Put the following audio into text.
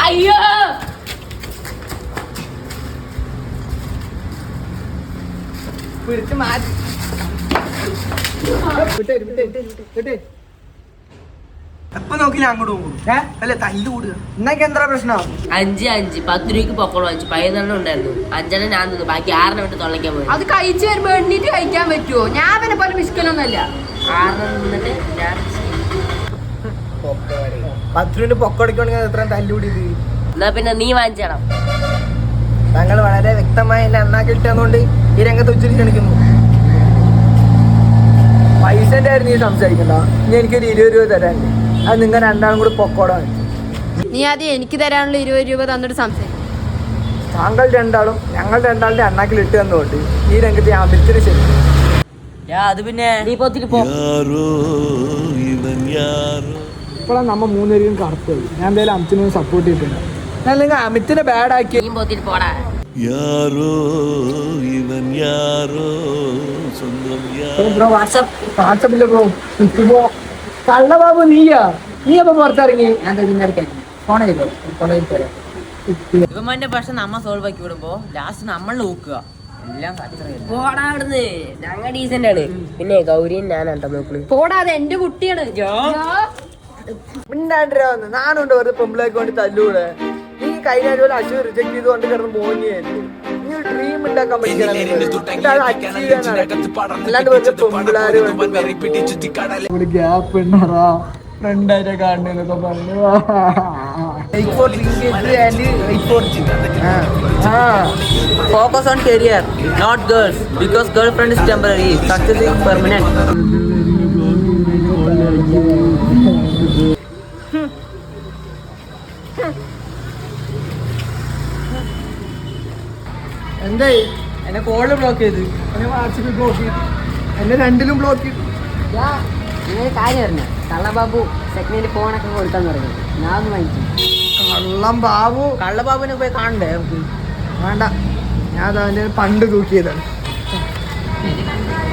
അയ്യോ പിടിച്ച് മാറ്റി എപ്പൊ നോക്കില്ല അങ്ങോട്ട് പോകും അല്ലെ തല്ലു കൂടുക എന്നൊക്കെ എന്താ പ്രശ്നം 5 10 രൂപയ്ക്ക് പൊക്കോളം വാങ്ങിച്ചു 11 ഉണ്ടായിരുന്നു 5 ഞാൻ തിന്നു ബാക്കി 6 വിട്ട് തൊള്ളയ്ക്കാൻ പോയി അത് കഴിച്ചു വരുമ്പോ എണ്ണീറ്റ് കഴിക്കാൻ പറ്റുമോ ഞാൻ പിന്നെ പോലെ മിഷ്കലൊന്നുമല്ല 6 നിന്നിട്ട് ഞാൻ 10 രൂപ പൊക്കടിക്കണെങ്കിൽ എത്ര തല്ലുകൂടിയത് എന്നാ പിന്നെ നീ വാങ്ങിച്ചേണം താങ്കൾ വളരെ വ്യക്തമായ എന്റെ അണ്ണാക്കി ഇട്ടുകൊണ്ട് ഈ രംഗത്ത് ഉച്ചരി ക്ഷണിക്കുന്നു പൈസന്റെ ആയിരുന്നു നീ സംസാരിക്കണ്ട ഇനി എനിക്കൊരു 20 രൂപ തരാനുണ്ട് അത് നിങ്ങൾ രണ്ടാളും കൂടി പൊക്കോടാ നീ ആദ്യം എനിക്ക് തരാനുള്ള 20 രൂപ തന്നിട്ട് സംസാരിക്കും താങ്കൾ രണ്ടാളും ഞങ്ങൾ രണ്ടാളുടെ അണ്ണാക്കിൽ ഇട്ട് തന്നുകൊണ്ട് ഈ രംഗത്ത് അമിത്തിന് ശരി അത് പിന്നെ നീ പോത്തിട്ട് പോ ഇപ്പോഴാണ് നമ്മ 3 പേരും കറുത്തത് ഞാൻ എന്തായാലും അമിത്തിനൊന്ന് സപ്പോർട്ട് ചെയ്തിട്ടുണ്ട് ഞാൻ നിങ്ങൾ അമിത്തിനെ ബാഡ് ആക്കി നീ പോത്തിട്ട് പോടാ വാട്സപ്പില് ബ്രോ കള്ള ബാബു നീ അപ്പൊ പുറത്തിറങ്ങി ഞാൻ ഫോൺ ചെയ്തോ ഇവന്മാരുടെ പ്രശ്നം നമ്മ സോൾവ് ആക്കി വിടുമ്പോ ലാസ്റ്റ് നമ്മൾ നോക്കുക എല്ലാം പോടാ അവിടുന്ന് ഞങ്ങൾ ഡീസന്റ് ആണ് പിന്നെ ഗൗരിയും ഞാനാട്ടോ നോക്കണു പോടാതെ എന്റെ കുട്ടിയാണ് മിണ്ടാണ്ടിരാവുന്നു നാനുണ്ട് വെറുതെ പെമ്പിളേക്ക് വേണ്ടി തല്ലൂടെ നീ കഴിഞ്ഞ പോലെ അശു റിജക്ട് ചെയ്തുകൊണ്ട് കിടന്ന് മോങ്ങിയായിരുന്നു നീ ഒരു ഡ്രീം ഉണ്ടാക്കാൻ പഠിക്കണം അല്ലാണ്ട് വെറുതെ പെമ്പിളാര് ഗ്യാപ്പ് ഉണ്ടാറാ ഫ്രണ്ടായിട്ട് കാണുന്നൊക്കെ പറഞ്ഞു Focus on career, not girls, because girlfriend is temporary, success is permanent. എന്തായി എന്നെ കോള് ബ്ലോക്ക് ചെയ്ത് എന്നെ വാട്സപ്പിൽ ബ്ലോക്ക് ചെയ്തു എന്നെ രണ്ടിലും ബ്ലോക്ക് ചെയ്തു കാര്യം പറഞ്ഞു കള്ളബാബു സെക്കൻഡ് ഫോണൊക്കെ കൊടുക്കാന്ന് പറഞ്ഞു ഞാൻ ഒന്ന് വാങ്ങിച്ചു കള്ളബാബുവിനെ പോയി കാണണ്ടേ നമുക്ക് വേണ്ട ഞാൻ അതിന്റെ പണ്ട് തൂക്കിയതാണ്